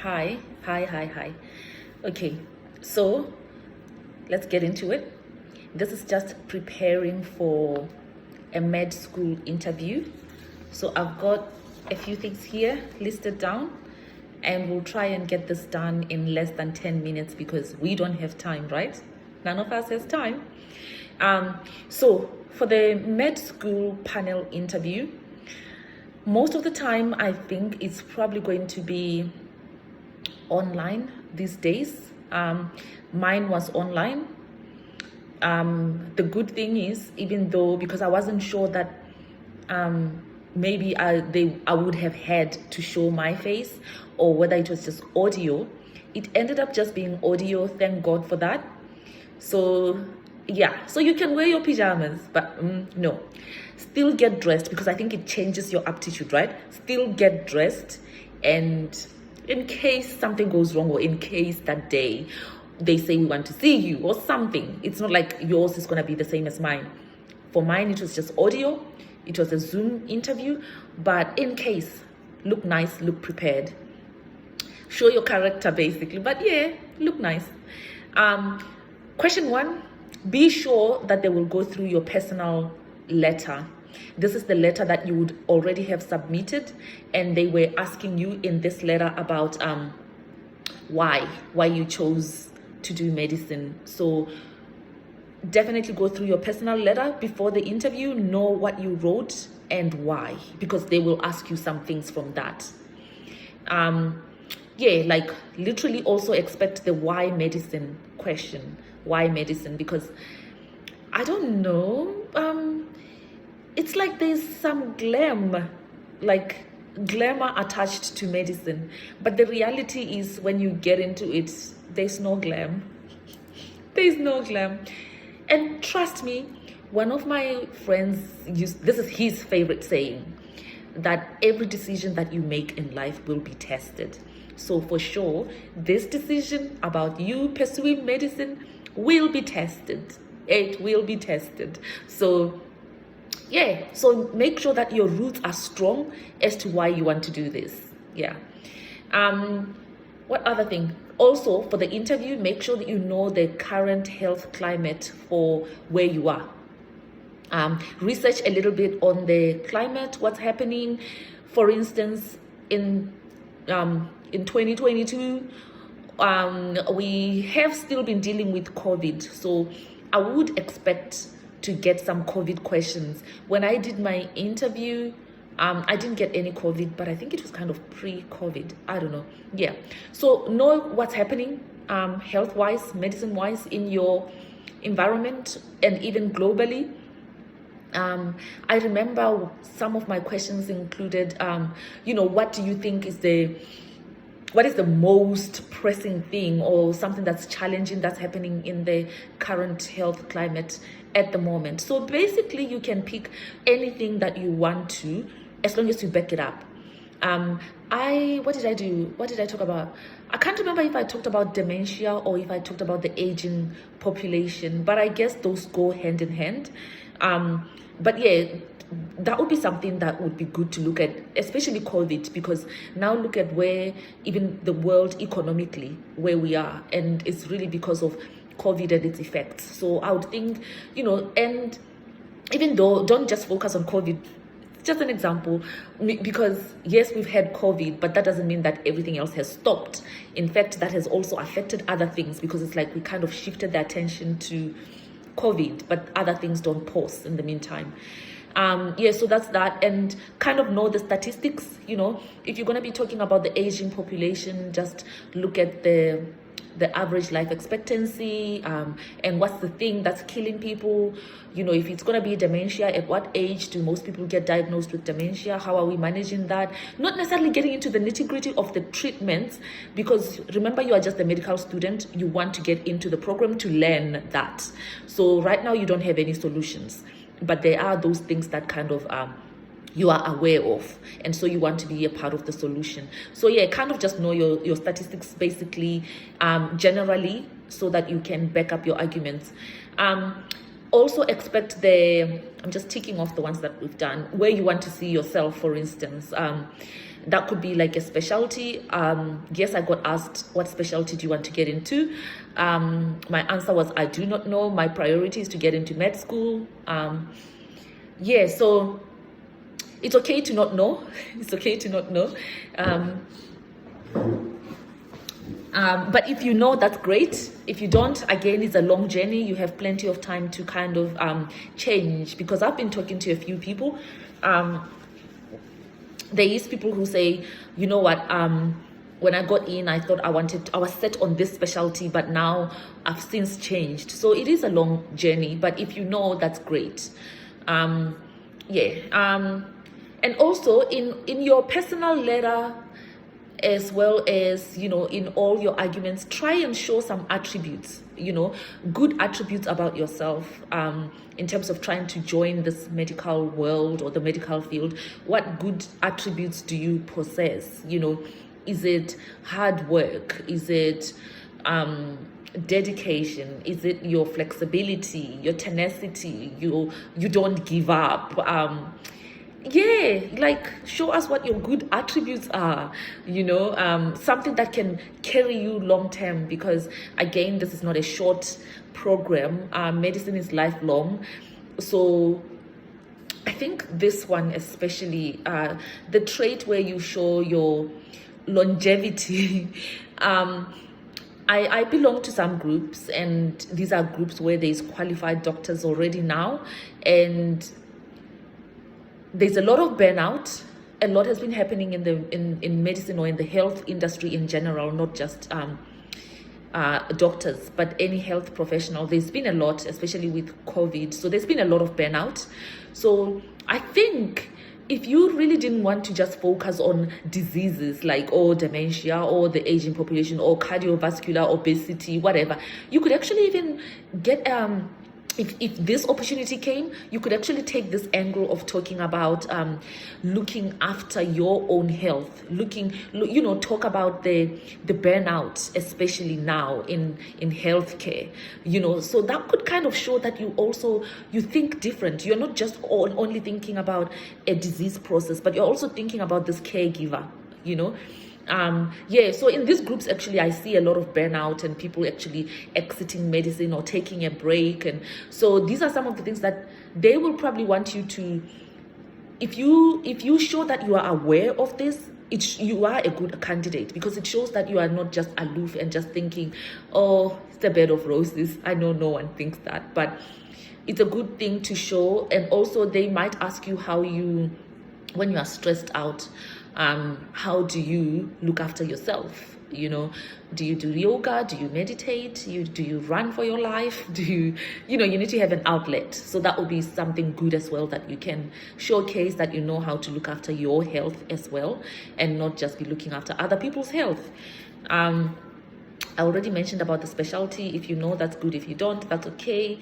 Hi, hi, hi, hi. Okay, so let's get into it. This is just preparing for a med school interview. So I've got a few things here listed down, and we'll try and get this done in less than 10 minutes because we don't have time, right? None of us has time. So for the med school panel interview, most of the time I think it's probably going to be online these days. Mine was online. The good thing is, even though, because I wasn't sure that maybe I would have had to show my face or whether it was just audio, it ended up just being audio. Thank God for that. So yeah, so you can wear your pajamas, but no, still get dressed because I think it changes your aptitude, right? Still get dressed, and in case something goes wrong, or in case that day they say we want to see you or something, it's not like yours is going to be the same as mine. For mine, it was just audio. It was a Zoom interview, but in case, look nice, look prepared, show your character basically, but yeah, look nice. Question one, be sure that they will go through your personal letter. This is the letter that you would already have submitted, and they were asking you in this letter about why you chose to do medicine. So definitely go through your personal letter before the interview, know what you wrote and why, because they will ask you some things from that. Yeah, like literally also expect the why medicine question. Why medicine? Because I don't know, it's like there's some glamour attached to medicine, but the reality is when you get into it, there's no glam. There's no glam. And trust me, one of my friends this is his favorite saying, that every decision that you make in life will be tested. So for sure, this decision about you pursuing medicine will be tested. It will be tested. So yeah, so make sure that your roots are strong as to why you want to do this. Yeah. What other thing? Also, for the interview, make sure that you know the current health climate for where you are. Research a little bit on the climate, what's happening. For instance, in 2022, we have still been dealing with COVID. So I would expect to get some COVID questions. When I did my interview, I didn't get any COVID, but I think it was kind of pre-COVID. I don't know. Yeah. So know what's happening health-wise, medicine-wise in your environment and even globally. I remember some of my questions included, what do you think what is the most pressing thing or something that's challenging that's happening in the current health climate at the moment? So basically you can pick anything that you want to, as long as you back it up. What did I do? What did I talk about? I can't remember if I talked about dementia or if I talked about the aging population, but I guess those go hand in hand. But yeah, that would be something that would be good to look at, especially COVID, because now look at where even the world economically, where we are, and it's really because of COVID and its effects. So I would think, and even though, don't just focus on COVID, just an example, because yes, we've had COVID, but that doesn't mean that everything else has stopped. In fact, that has also affected other things, because it's like we kind of shifted the attention to COVID, but other things don't pause in the meantime. So that's that. And kind of know the statistics. If you're going to be talking about the aging population, just look at the average life expectancy, and what's the thing that's killing people. If it's going to be dementia, at what age do most people get diagnosed with dementia? How are we managing that? Not necessarily getting into the nitty-gritty of the treatments, because remember, you are just a medical student. You want to get into the program to learn that. So right now you don't have any solutions, but there are those things that kind of you are aware of, and so you want to be a part of the solution. So yeah, kind of just know your statistics basically, generally, so that you can back up your arguments. Also expect I'm just ticking off the ones that we've done, where you want to see yourself, for instance. that could be like a specialty. Yes, I got asked, what specialty do you want to get into? My answer was, I do not know. My priority is to get into med school. Yeah, so it's okay to not know. It's okay to not know. But if you know, that's great. If you don't, again, it's a long journey. You have plenty of time to kind of change, because I've been talking to a few people. There is people who say, you know what, when I got in, I thought I was set on this specialty, but now I've since changed. So it is a long journey, but if you know, that's great. And also in your personal letter, as well as, you know, in all your arguments, try and show some attributes, you know, good attributes about yourself, in terms of trying to join this medical world or the medical field. What good attributes do you possess? You know, is it hard work? Is it dedication? Is it your flexibility, your tenacity? You don't give up? Yeah, like, show us what your good attributes are, you know, something that can carry you long term, because again, this is not a short program. Medicine is lifelong. So I think this one especially, the trait where you show your longevity. I belong to some groups, and these are groups where there's qualified doctors already now, and there's a lot of burnout. A lot has been happening in medicine, or in the health industry in general, not just doctors, but any health professional. There's been a lot, especially with COVID. So there's been a lot of burnout. So I think if you really didn't want to just focus on diseases like dementia or the aging population or cardiovascular, obesity, whatever, you could actually even get if this opportunity came, you could actually take this angle of talking about looking after your own health, talk about the burnout, especially now in healthcare, you know. So that could kind of show that you think different. You're not just only thinking about a disease process, but you're also thinking about this caregiver, you know. So in these groups, actually, I see a lot of burnout and people actually exiting medicine or taking a break. And so these are some of the things that they will probably want you to, if you show that you are aware of this, you are a good candidate, because it shows that you are not just aloof and just thinking, oh, it's a bed of roses. I know no one thinks that, but it's a good thing to show. And also they might ask you when you are stressed out, how do you look after yourself? You know, do you do yoga? Do you meditate? Do you run for your life? You need to have an outlet. So that would be something good as well, that you can showcase that you know how to look after your health as well, and not just be looking after other people's health. I already mentioned about the specialty. If you know, that's good. If you don't, that's okay.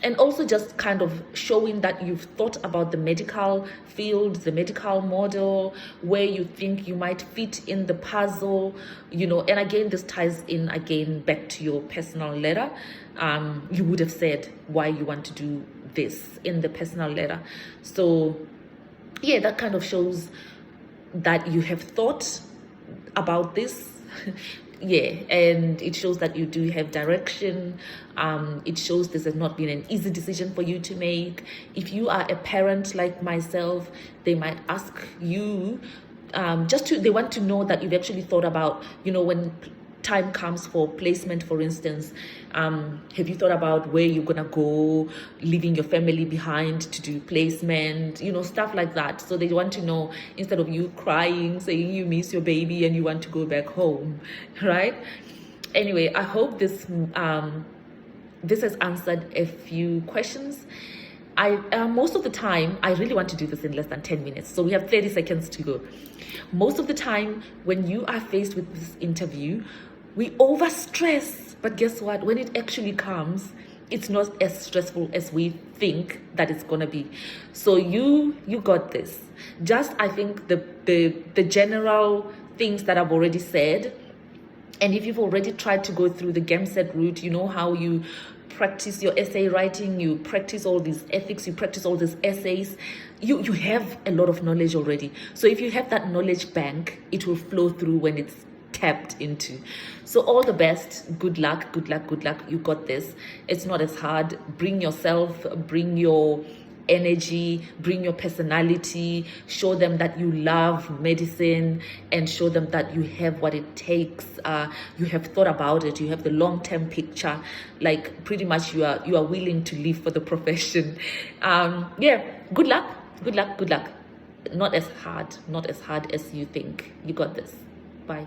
And also just kind of showing that you've thought about the medical field, the medical model, where you think you might fit in the puzzle, you know. And again, this ties in again back to your personal letter. You would have said why you want to do this in the personal letter. So yeah, that kind of shows that you have thought about this. Yeah, and it shows that you do have direction. It shows this has not been an easy decision for you to make. If you are a parent like myself, they might ask you, they want to know that you've actually thought about, you know, when time comes for placement, for instance, have you thought about where you're gonna go, leaving your family behind to do placement, you know, stuff like that. So they want to know, instead of you crying, saying you miss your baby and you want to go back home, right? Anyway, I hope this has answered a few questions. Most of the time, I really want to do this in less than 10 minutes. So we have 30 seconds to go. Most of the time, when you are faced with this interview, we overstress. But guess what? When it actually comes, it's not as stressful as we think that it's gonna be. So you got this. Just, I think, the general things that I've already said. And if you've already tried to go through the GEMSET route, you know how you practice your essay writing, you practice all these ethics, you practice all these essays, you have a lot of knowledge already. So if you have that knowledge bank, it will flow through when it's tapped into. So all the best. Good luck, good luck, good luck. You got this. It's not as hard. Bring yourself, bring your energy, bring your personality, show them that you love medicine, and show them that you have what it takes. You have thought about it, you have the long-term picture, like pretty much you are willing to live for the profession. Yeah, good luck, good luck, good luck. Not as hard as you think. You got this. Bye.